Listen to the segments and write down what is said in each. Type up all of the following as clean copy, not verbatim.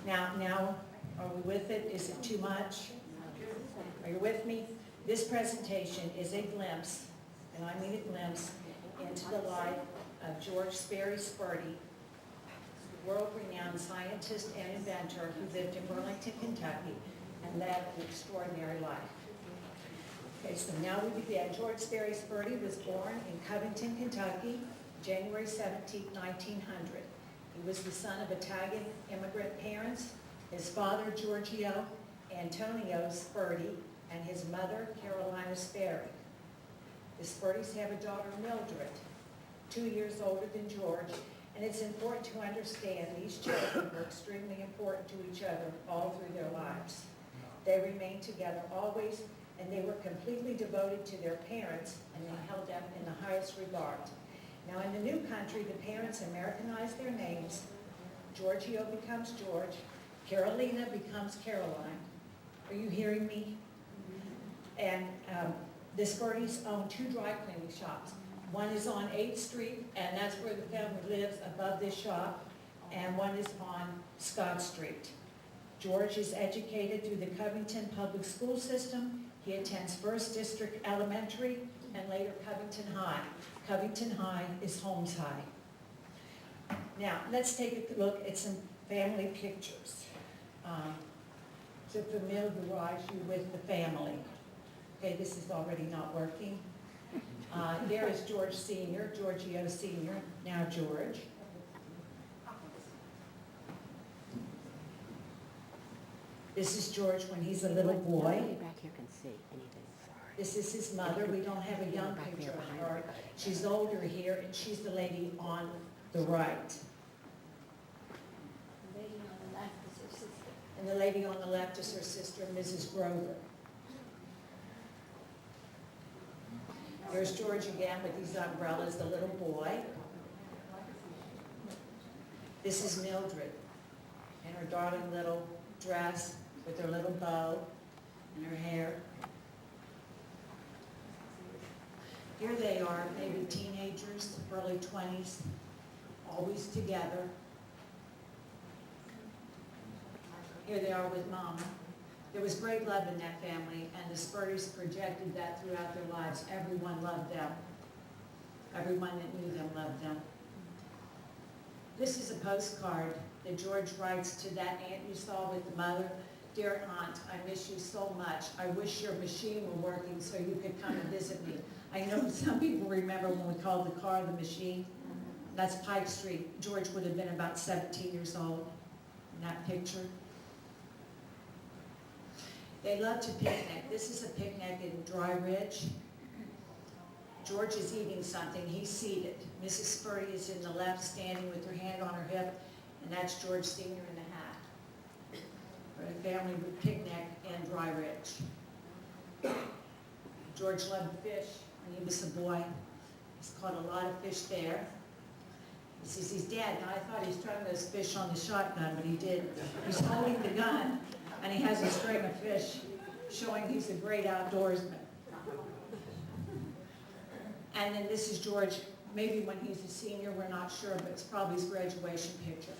Now, are we with it? Is it too much? Are you with me? This presentation is a glimpse, and I mean a glimpse, into the life of George Speri, world-renowned scientist and inventor who lived in Burlington, Kentucky, and led an extraordinary life. Okay, so now we begin. George Speri was born in Covington, Kentucky, January 17, 1900. He was the son of Italian immigrant parents, his father, Giorgio Antonio Sperti, and his mother, Carolina Speri. The Spertis have a daughter, Mildred, 2 years older than George, and it's important to understand these children were extremely important to each other all through their lives. They remained together always, and they were completely devoted to their parents, and they held them in the highest regard. Now, in the new country, the parents Americanized their names. Giorgio becomes George. Carolina becomes Caroline. Are you hearing me? And the Spertis own 2 dry cleaning shops. One is on 8th Street, and that's where the family lives, above this shop, and one is on Scott Street. George is educated through the Covington Public School System. He attends First District Elementary and later Covington High. Covington High is Holmes High. Now, let's take a look at some family pictures to familiarize you with the family. Okay, this is already not working. There is George Sr., Giorgio Sr., now George. This is George when he's a little boy. Nobody back here can see anything, sorry. This is his mother. We don't have a young picture of her. She's older here, and she's the lady on the right. The lady on the left is her sister. And the lady on the left is her sister, Mrs. Grover. There's George again with these umbrellas, the little boy. This is Mildred in her darling little dress with her little bow and her hair. Here they are, maybe teenagers, early 20s, always together. Here they are with Mama. There was great love in that family, and the Spertis projected that throughout their lives. Everyone loved them. Everyone that knew them loved them. This is a postcard that George writes to that aunt you saw with the mother. Dear Aunt, I miss you so much. I wish your machine were working so you could come and visit me. I know some people remember when we called the car the machine. That's Pike Street. George would have been about 17 years old in that picture. They love to picnic. This is a picnic in Dry Ridge. George is eating something. He's seated. Mrs. Speri is in the left, standing with her hand on her hip, and that's George Sr. in the hat. For a family would picnic in Dry Ridge. George loved fish when he was a boy. He's caught a lot of fish there. He says he's dead. Now, I thought he was throwing those fish on the shotgun, but he didn't. He's holding the gun, and he has a string of fish showing he's a great outdoorsman. And then this is George, maybe when he's a senior, we're not sure, but it's probably his graduation picture.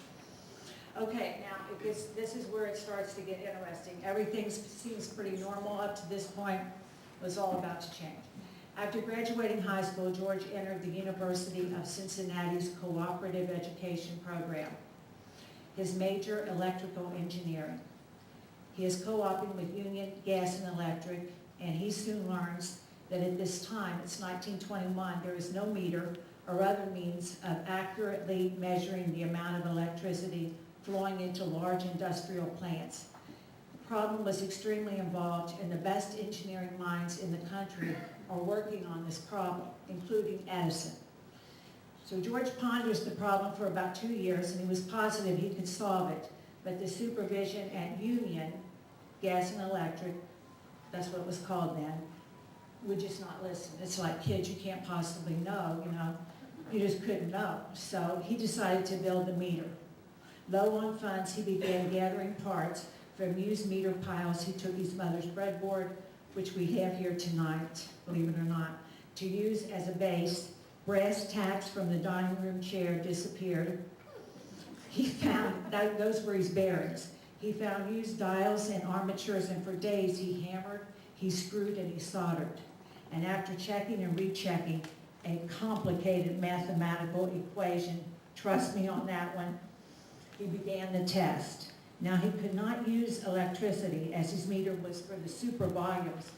Okay, now this is where it starts to get interesting. Everything seems pretty normal up to this point. It was all about to change. After graduating high school, George entered the University of Cincinnati's Cooperative Education Program. His major, electrical engineering. He is co-oping with Union Gas and Electric, and he soon learns that at this time, it's 1921, there is no meter or other means of accurately measuring the amount of electricity flowing into large industrial plants. The problem was extremely involved, and the best engineering minds in the country are working on this problem, including Edison. So George ponders the problem for about 2 years, and he was positive he could solve it, but the supervision at Union Gas and Electric, that's what it was called then, would just not listen. It's like, kids, you can't possibly know, you just couldn't know. So he decided to build the meter. Low on funds, he began gathering parts from used meter piles. He took his mother's breadboard, which we have here tonight, believe it or not, to use as a base. Brass tacks from the dining room chair disappeared. He found, those were his bearings. He found used dials and armatures, and for days he hammered, he screwed, and he soldered. And after checking and rechecking a complicated mathematical equation, trust me on that one, he began the test. Now he could not use electricity as his meter was for the super volumes,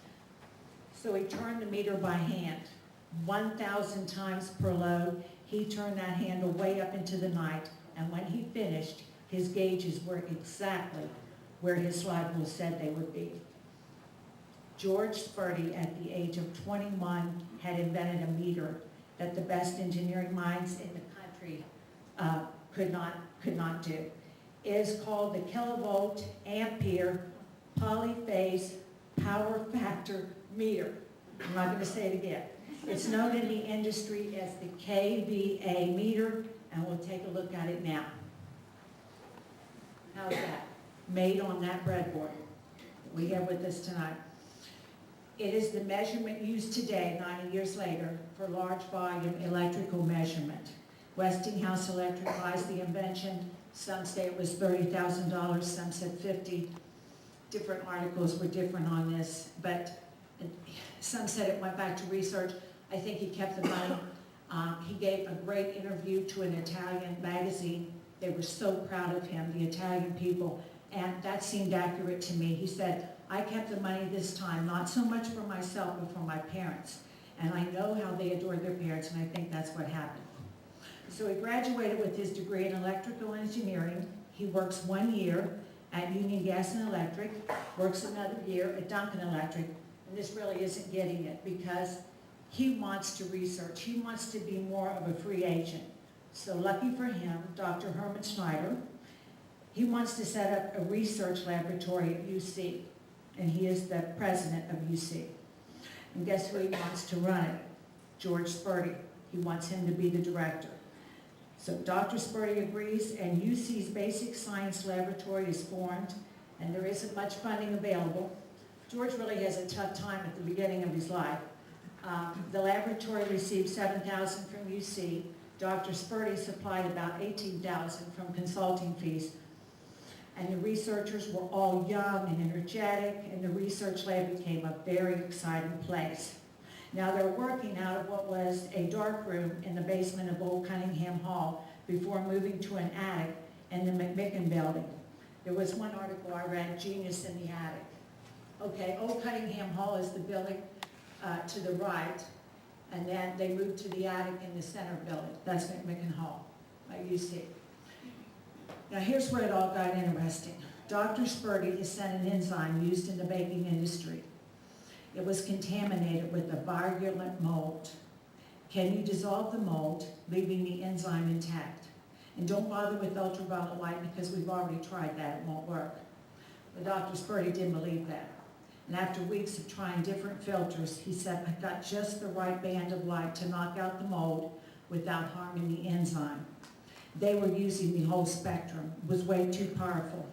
so he turned the meter by hand. 1,000 times per load, he turned that handle way up into the night, and when he finished, his gauges were exactly where his slide rule said they would be. George Sperti, at the age of 21, had invented a meter that the best engineering minds in the country could not do. It is called the kilovolt ampere polyphase power factor meter. I'm not going to say it again. It's known in the industry as the KVA meter, and we'll take a look at it now. How's that? Made on that breadboard that we have with us tonight. It is the measurement used today, 90 years later, for large volume electrical measurement. Westinghouse Electric buys the invention. Some say it was $30,000, some said 50. Different articles were different on this, but some said it went back to research. I think he kept the money. He gave a great interview to an Italian magazine. They were so proud of him, the Italian people, and that seemed accurate to me. He said, I kept the money this time, not so much for myself, but for my parents. And I know how they adored their parents, and I think that's what happened. So he graduated with his degree in electrical engineering. He works 1 year at Union Gas and Electric, works another year at Duncan Electric, and this really isn't getting it because he wants to research. He wants to be more of a free agent. So lucky for him, Dr. Herman Schneider, he wants to set up a research laboratory at UC, and he is the president of UC. And guess who he wants to run it? George Sperti. He wants him to be the director. So Dr. Speri agrees, and UC's basic science laboratory is formed, and there isn't much funding available. George really has a tough time at the beginning of his life. The laboratory received $7,000 from UC. Dr. Sperti supplied about $18,000 from consulting fees. And the researchers were all young and energetic, and the research lab became a very exciting place. Now they're working out of what was a dark room in the basement of Old Cunningham Hall before moving to an attic in the McMicken building. There was one article I read, Genius in the Attic. Okay, Old Cunningham Hall is the building to the right, and then they moved to the attic in the center building. That's McMicken Hall, you see. Now here's where it all got interesting. Dr. Sperti has sent an enzyme used in the baking industry. It was contaminated with a virulent mold. Can you dissolve the mold, leaving the enzyme intact? And don't bother with ultraviolet light because we've already tried that, it won't work. But Dr. Sperti didn't believe that. And after weeks of trying different filters, he said, I got just the right band of light to knock out the mold without harming the enzyme. They were using the whole spectrum. It was way too powerful.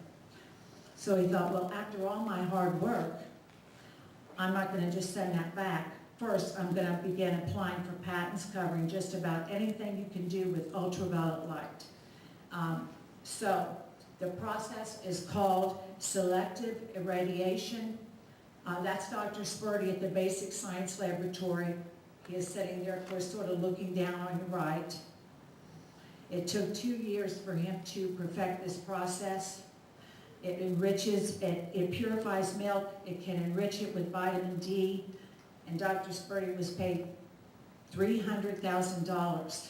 So he thought, well, after all my hard work, I'm not going to just send that back. First, I'm going to begin applying for patents covering just about anything you can do with ultraviolet light. So the process is called selective irradiation. That's Dr. Sperti at the Basic Science Laboratory. He is sitting there, of course, sort of looking down on your right. It took 2 years for him to perfect this process. It enriches, it purifies milk, it can enrich it with vitamin D, and Dr. Sperti was paid $300,000.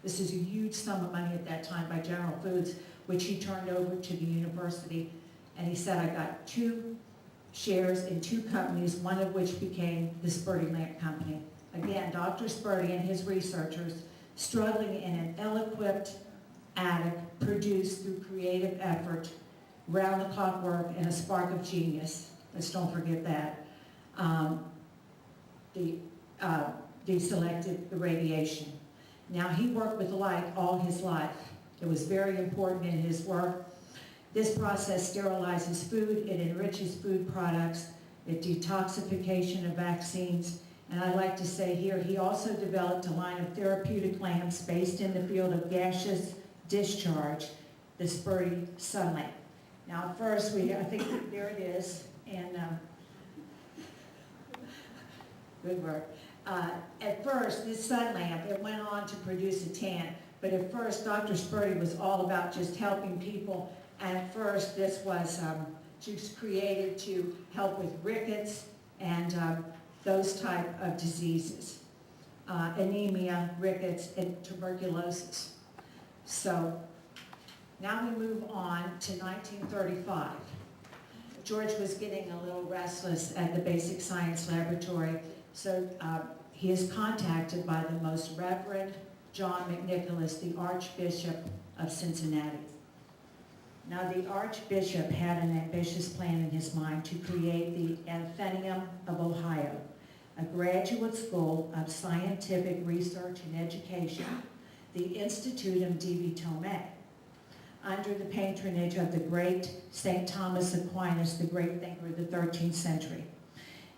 This is a huge sum of money at that time by General Foods, which he turned over to the university, and he said, I got 2 shares in 2 companies, one of which became the Sperti Lamp Company. Again, Dr. Sperti and his researchers struggling in an ill-equipped attic produced through creative effort, round-the-clock work, and a spark of genius. Let's don't forget that. The selective irradiation. Now, he worked with light all his life. It was very important in his work. This process sterilizes food, it enriches food products, it detoxification of vaccines, and I'd like to say here, he also developed a line of therapeutic lamps based in the field of gaseous discharge the Speri sun lamp. Now first, I think there it is, and good work. At first, this sun lamp, it went on to produce a tan, but at first, Dr. Sperti was all about just helping people, and at first, this was just created to help with rickets and those type of diseases, anemia, rickets, and tuberculosis. So now we move on to 1935. George was getting a little restless at the Basic Science Laboratory, so he is contacted by the Most Reverend John McNicholas, the Archbishop of Cincinnati. Now, the Archbishop had an ambitious plan in his mind to create the Athenaeum of Ohio, a graduate school of scientific research and education, the Institutum Divi Tome, under the patronage of the great St. Thomas Aquinas, the great thinker of the 13th century.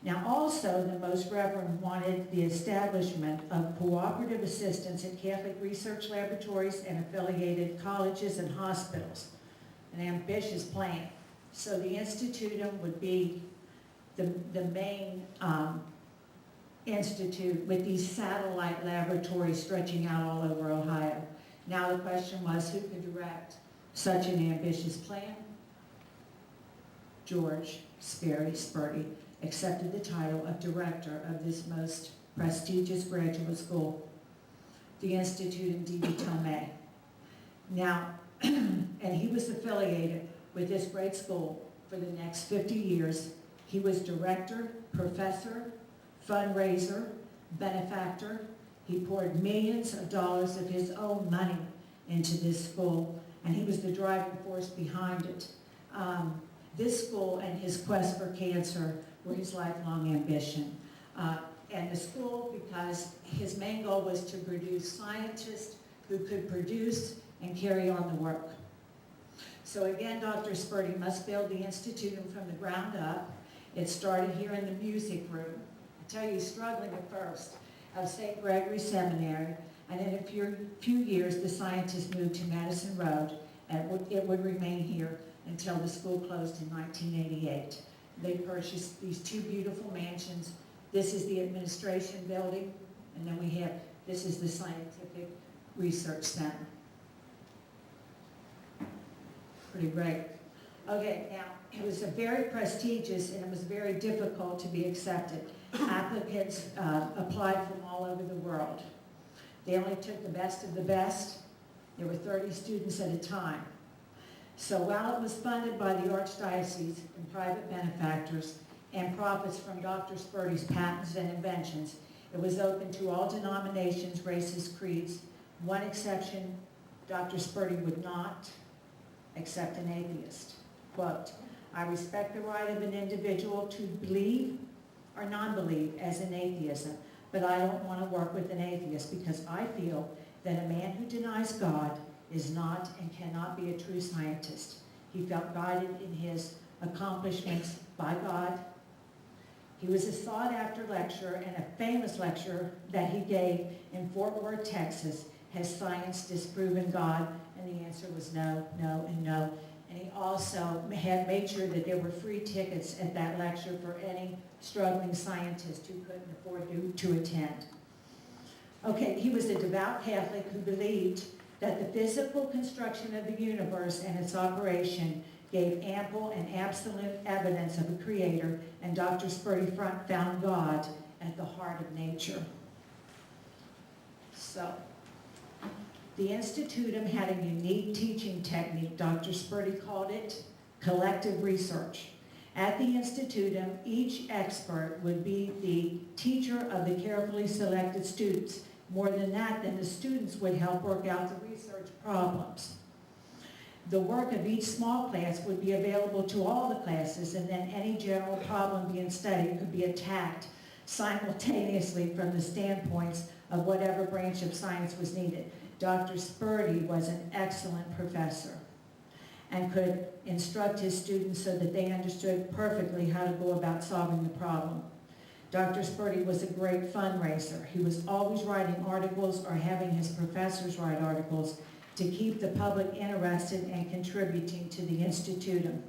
Now also, the Most Reverend wanted the establishment of cooperative assistance at Catholic research laboratories and affiliated colleges and hospitals, an ambitious plan. So the Institutum would be the main institute with these satellite laboratories stretching out all over Ohio. Now the question was, who could direct such an ambitious plan? George Sperti accepted the title of director of this most prestigious graduate school, the Institutum Divi Tome. Now, and he was affiliated with this great school for the next 50 years. He was director, professor, fundraiser, benefactor. He poured millions of dollars of his own money into this school, and he was the driving force behind it. This school and his quest for cancer were his lifelong ambition. And the school, because his main goal was to produce scientists who could produce and carry on the work. So again, Dr. Sperti must build the Institutum from the ground up. It started here in the music room. I tell you, struggling at first, of St. Gregory Seminary, and in a few years, the scientists moved to Madison Road, and it would remain here until the school closed in 1988. They purchased these two beautiful mansions. This is the administration building, and then this is the scientific research center. Pretty great. Okay, now, it was a very prestigious and it was very difficult to be accepted. Applicants applied from all over the world. They only took the best of the best. There were 30 students at a time. So while it was funded by the Archdiocese and private benefactors and profits from Dr. Sperti's patents and inventions, it was open to all denominations, races, creeds. One exception, Dr. Sperti would not accept an atheist. Quote, "I respect the right of an individual to believe or non-believe as an atheism, but I don't want to work with an atheist because I feel that a man who denies God is not and cannot be a true scientist. He felt guided in his accomplishments by God." He was a sought-after lecturer, and a famous lecture that he gave in Fort Worth, Texas, "Has science disproven God?" And the answer was no, no, and no. And he also had made sure that there were free tickets at that lecture for any struggling scientist who couldn't afford to attend. Okay, he was a devout Catholic who believed that the physical construction of the universe and its operation gave ample and absolute evidence of a creator, and Dr. Sperti found God at the heart of nature. So, the Institutum had a unique teaching technique. Dr. Sperti called it collective research. At the Institutum, each expert would be the teacher of the carefully selected students. More than that, then the students would help work out the research problems. The work of each small class would be available to all the classes, and then any general problem being studied could be attacked simultaneously from the standpoints of whatever branch of science was needed. Dr. Sperti was an excellent professor and could instruct his students so that they understood perfectly how to go about solving the problem. Dr. Sperti was a great fundraiser. He was always writing articles or having his professors write articles, to keep the public interested and contributing to the Institutum.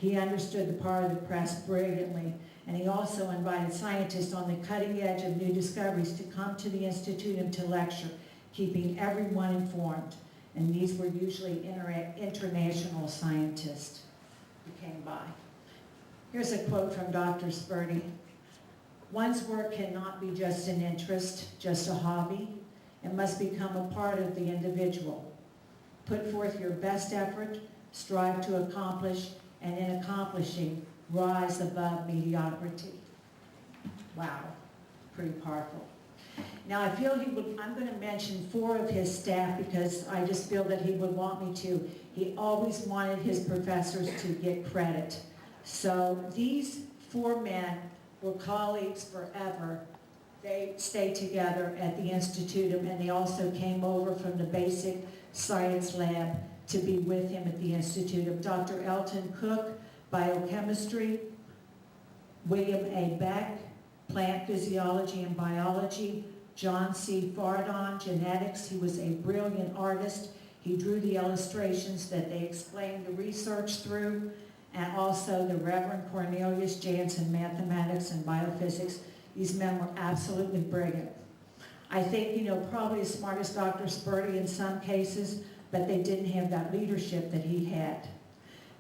He understood the power of the press brilliantly, and he also invited scientists on the cutting edge of new discoveries to come to the Institutum to lecture, keeping everyone informed. And these were usually international scientists who came by. Here's a quote from Dr. Speri. "One's work cannot be just an interest, just a hobby. It must become a part of the individual. Put forth your best effort, strive to accomplish, and in accomplishing, rise above mediocrity." Wow, pretty powerful. Now I feel I'm going to mention 4 of his staff because I just feel that he would want me to. He always wanted his professors to get credit. So these 4 men were colleagues forever. They stayed together at the Institutum, and they also came over from the basic science lab to be with him at the Institutum. Dr. Elton Cook, biochemistry; William A. Beck, plant physiology and biology; John C. Fardon, genetics. He was a brilliant artist. He drew the illustrations that they explained the research through, and also the Reverend Cornelius Jansen, mathematics and biophysics. These men were absolutely brilliant. I think, probably as smart as Dr. Sperti in some cases, but they didn't have that leadership that he had.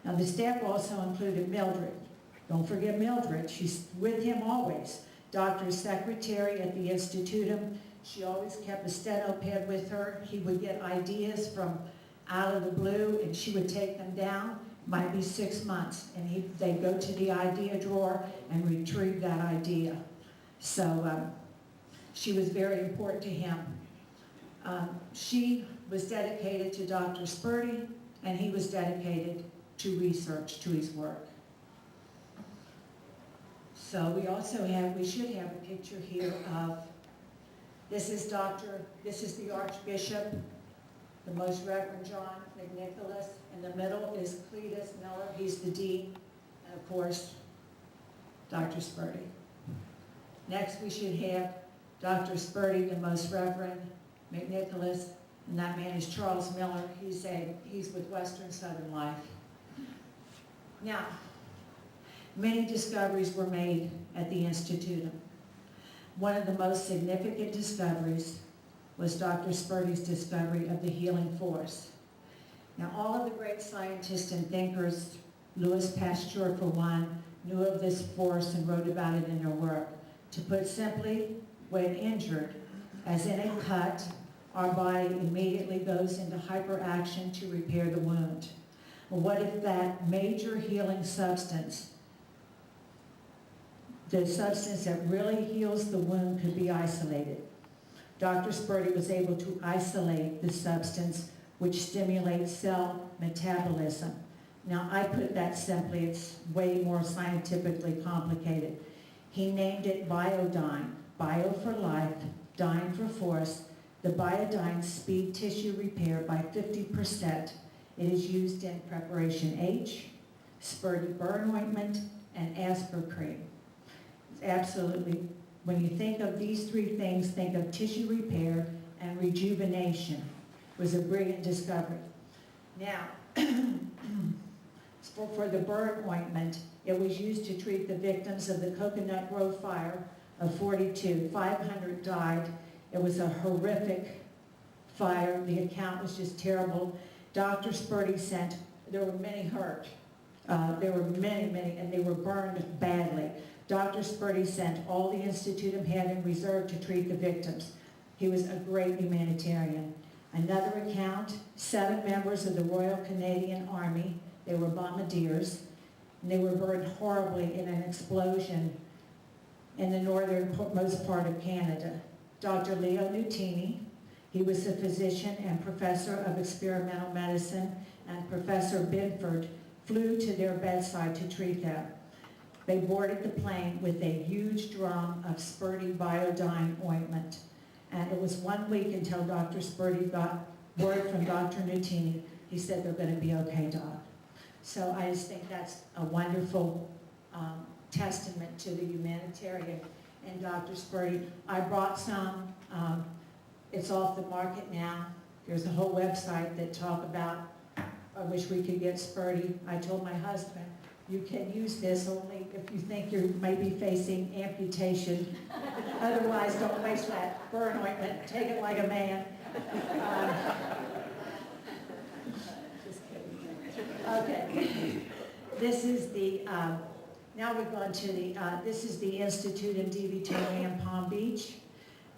Now the staff also included Mildred. Don't forget Mildred, she's with him always. Doctor's secretary at the Institutum. She always kept a steno pad with her. He would get ideas from out of the blue and she would take them down. Might be 6 months, and they'd go to the idea drawer and retrieve that idea. So she was very important to him. She was dedicated to Dr. Sperti, and he was dedicated to research, to his work. So we should have a picture here of, this is the Archbishop, the Most Reverend John McNicholas. In the middle is Cletus Miller, he's the dean, and of course, Dr. Sperti. Next, we should have Dr. Sperti, the Most Reverend McNicholas, and that man is Charles Miller. He's with Western Southern Life. Now, many discoveries were made at the Institutum. One of the most significant discoveries was Dr. Sperti's discovery of the healing force. Now, all of the great scientists and thinkers, Louis Pasteur for one, knew of this force and wrote about it in their work. To put simply, when injured, as in a cut, our body immediately goes into hyperaction to repair the wound. Well, what if that major healing substance, the substance that really heals the wound, could be isolated? Dr. Sperti was able to isolate the substance which stimulates cell metabolism. Now, I put that simply, it's way more scientifically complicated. He named it biodyne, bio for life, dyne for force. The biodyne speed tissue repair by 50%. It is used in preparation H, Sperti burn ointment, and Asper cream. It's absolutely, when you think of these 3 things, think of tissue repair and rejuvenation. It was a brilliant discovery. Now, for the burn ointment, it was used to treat the victims of the Coconut Grove fire of 42. 500 died. It was a horrific fire. The account was just terrible. Dr. Sperti sent, there were many hurt. There were many, and they were burned badly. Dr. Sperti sent all the Institutum had in reserve to treat the victims. He was a great humanitarian. Another account, 7 members of the Royal Canadian Army, they were bombardiers, and they were burned horribly in an explosion in the northernmost part of Canada. Dr. Leo Nutini, he was a physician and professor of experimental medicine, and Professor Binford flew to their bedside to treat them. They boarded the plane with a huge drum of Sperti biodyne ointment. And it was 1 week until Dr. Sperti got word from Dr. Nutini. He said, they're going to be okay, Doc. So I just think that's a wonderful testament to the humanitarian in Dr. Sperti. I brought some. It's off the market now. There's a whole website that talk about, I wish we could get Speri. I told my husband, you can use this only if you think you may be facing amputation. Otherwise, don't waste that burn ointment. Take it like a man. Just kidding. Okay. This is the, now we're going to the, this is the Institute in DVT in Palm Beach.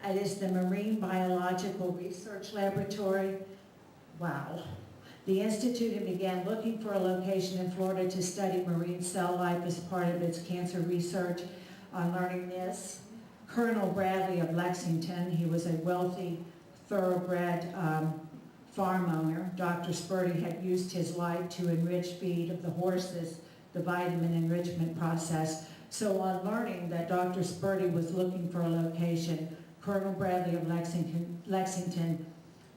It is the Marine Biological Research Laboratory. Wow. The Institute began looking for a location in Florida to study marine cell life as part of its cancer research. On learning this, Colonel Bradley of Lexington, he was a wealthy, thoroughbred farm owner. Dr. Sperti had used his life to enrich feed of the horses, the vitamin enrichment process. So on learning that Dr. Sperti was looking for a location, Colonel Bradley of Lexington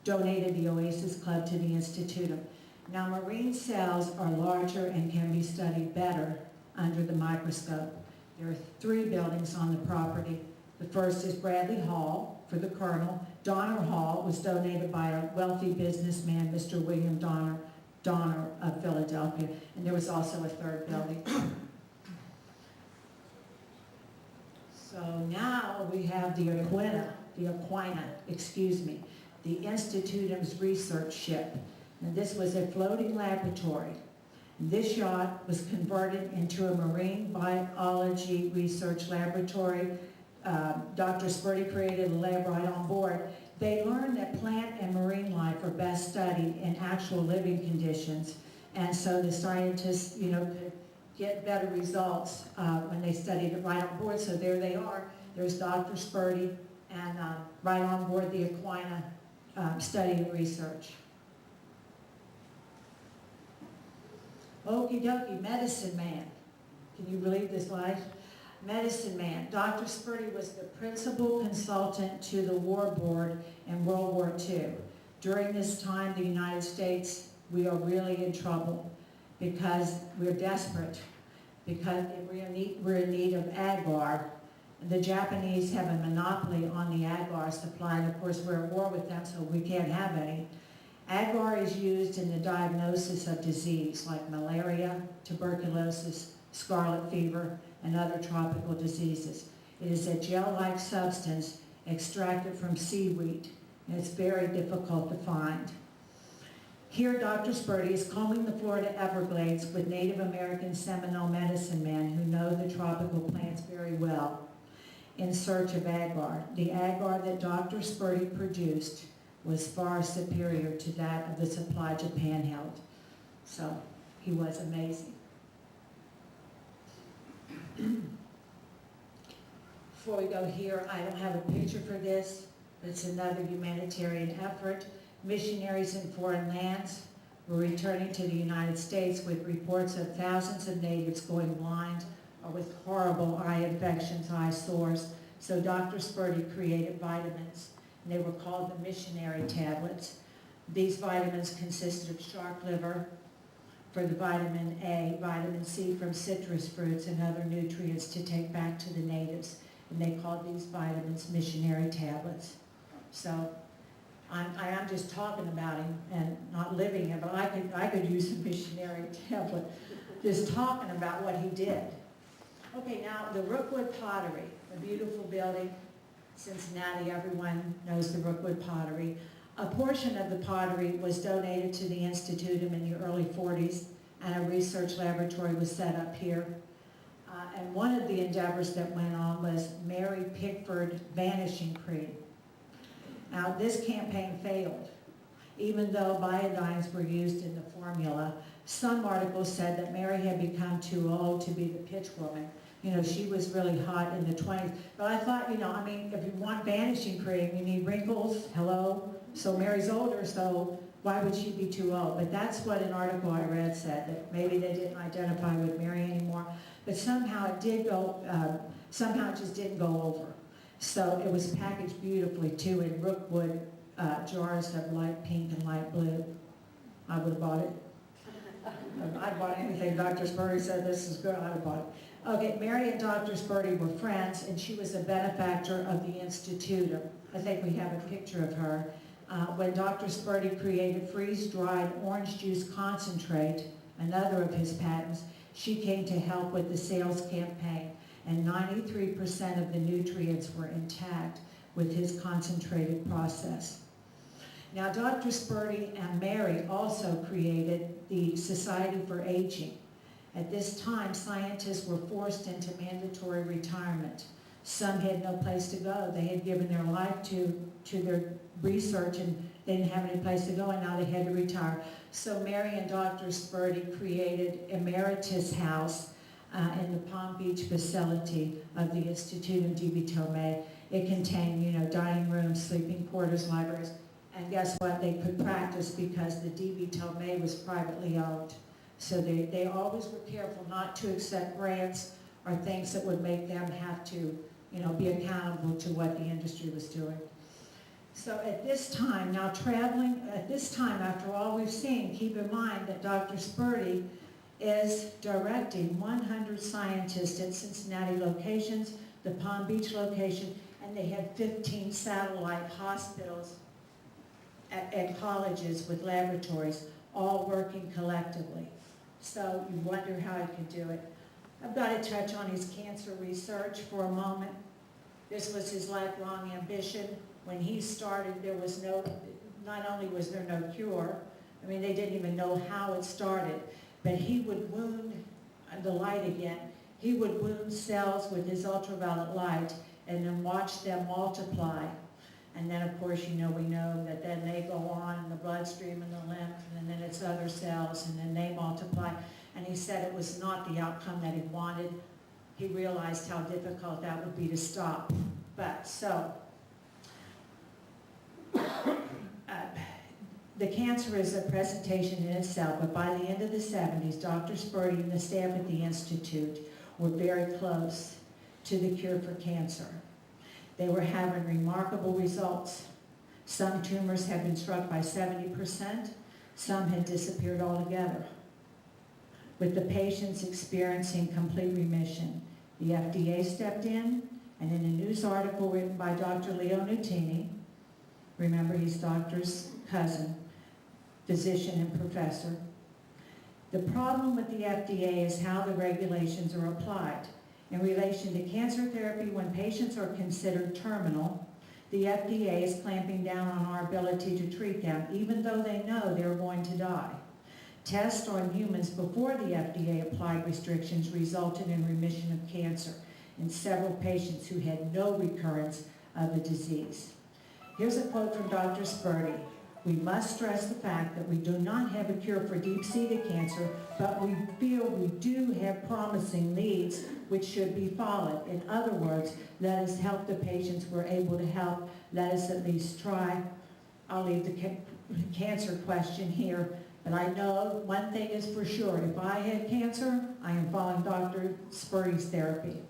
donated the Oasis Club to the Institute. Now, marine cells are larger and can be studied better under the microscope. There are 3 buildings on the property. The first is Bradley Hall for the Colonel. Donner Hall was donated by a wealthy businessman, Mr. William Donner of Philadelphia. And there was also a 3rd building. So now we have the Aquina, the Institutum's research ship. And this was a floating laboratory. This yacht was converted into a marine biology research laboratory. Dr. Sperti created a lab right on board. They learned that plant and marine life are best studied in actual living conditions. And so the scientists, could get better results when they studied it right on board. So there they are. There's Dr. Sperti and right on board the Aquina studying research. Okie dokie, medicine man. Can you believe this life? Medicine man. Dr. Sperti was the principal consultant to the War Board in World War II. During this time, the United States, we are really in trouble because we're desperate, because we're in need of agar. The Japanese have a monopoly on the agar supply, and of course we're at war with them, so we can't have any. Agar is used in the diagnosis of disease like malaria, tuberculosis, scarlet fever, and other tropical diseases. It is a gel-like substance extracted from seaweed, and it's very difficult to find. Here, Dr. Sperti is combing the Florida Everglades with Native American Seminole medicine men who know the tropical plants very well in search of agar. The agar that Dr. Sperti produced was far superior to that of the supply Japan held. So he was amazing. Before we go here, I don't have a picture for this, but it's another humanitarian effort. Missionaries in foreign lands were returning to the United States with reports of thousands of natives going blind or with horrible eye infections, eye sores. So Dr. Sperti created vitamins, and they were called the missionary tablets. These vitamins consisted of shark liver for the vitamin A, vitamin C from citrus fruits, and other nutrients to take back to the natives. And they called these vitamins missionary tablets. So I am just talking about him and not living him, but I could use a missionary tablet just talking about what he did. Okay, now the Rookwood Pottery, a beautiful building, Cincinnati, everyone knows the Rookwood Pottery. A portion of the pottery was donated to the Institutum in the early 40s, and a research laboratory was set up here. And one of the endeavors that went on was Mary Pickford Vanishing Cream. Now, this campaign failed. Even though iodines were used in the formula, some articles said that Mary had become too old to be the pitch woman. She was really hot in the 20s. But I thought, if you want vanishing cream, you need wrinkles, hello? So Mary's older, so why would she be too old? But that's what an article I read said, that maybe they didn't identify with Mary anymore. But somehow it did go, somehow it just didn't go over. So it was packaged beautifully too in Rookwood jars of light pink and light blue. I would have bought it. I'd bought anything Dr. Speri said this is good, I'd have bought it. Okay, Mary and Dr. Sperti were friends, and she was a benefactor of the Institutum. I think we have a picture of her. when Dr. Speri created freeze-dried orange juice concentrate, another of his patents, she came to help with the sales campaign, and 93% of the nutrients were intact with his concentrated process. Now, Dr. Speri and Mary also created the Society for Aging. At this time, scientists were forced into mandatory retirement. Some had no place to go. They had given their life to their research and they didn't have any place to go, and now they had to retire. So Mary and Dr. Speri created Emeritus House in the Palm Beach facility of the Institute in DB Tomei. It contained, dining rooms, sleeping quarters, libraries, and guess what? They could practice because the DB Tomei was privately owned. So they always were careful not to accept grants or things that would make them have to, be accountable to what the industry was doing. So at this time, after all we've seen, keep in mind that Dr. Speri is directing 100 scientists at Cincinnati locations, the Palm Beach location, and they had 15 satellite hospitals and colleges with laboratories, all working collectively. So you wonder how he could do it. I've got to touch on his cancer research for a moment. This was his lifelong ambition. When he started, not only was there no cure, they didn't even know how it started, but he would wound the light again. He would wound cells with his ultraviolet light and then watch them multiply. And then, of course, we know that then they go on in the bloodstream and the lymph, and then it's other cells, and then they multiply. And he said it was not the outcome that he wanted. He realized how difficult that would be to stop. But so, the cancer is a presentation in itself, but by the end of the 70s, Dr. Speri and the staff at the Institute were very close to the cure for cancer. They were having remarkable results. Some tumors had been struck by 70%, some had disappeared altogether, with the patients experiencing complete remission. The FDA stepped in, and in a news article written by Dr. Leo Nutini, remember he's doctor's cousin, physician and professor, the problem with the FDA is how the regulations are applied. In relation to cancer therapy, when patients are considered terminal, the FDA is clamping down on our ability to treat them, even though they know they're going to die. Tests on humans before the FDA applied restrictions resulted in remission of cancer in several patients who had no recurrence of the disease. Here's a quote from Dr. Speri. "We must stress the fact that we do not have a cure for deep-seated cancer, but we feel we do have promising leads which should be followed. In other words, let us help the patients we're able to help. Let us at least try." I'll leave the cancer question here, but I know one thing is for sure. If I had cancer, I am following Dr. Speri's therapy.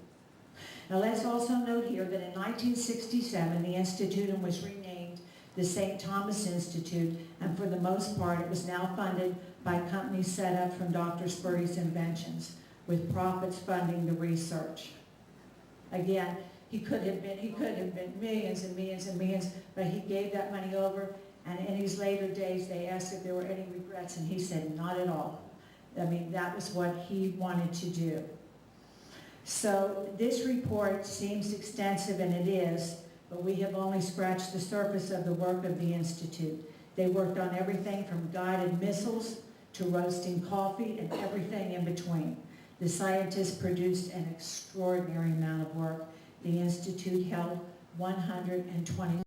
Now let's also note here that in 1967, the Institute was renamed the St. Thomas Institute, and for the most part, it was now funded by companies set up from Dr. Speri's inventions, with profits funding the research. Again, he could have been millions and millions and millions, but he gave that money over, and in his later days, they asked if there were any regrets, and he said, not at all. That was what he wanted to do. So this report seems extensive, and it is, but we have only scratched the surface of the work of the Institute. They worked on everything from guided missiles to roasting coffee and everything in between. The scientists produced an extraordinary amount of work. The Institute held 120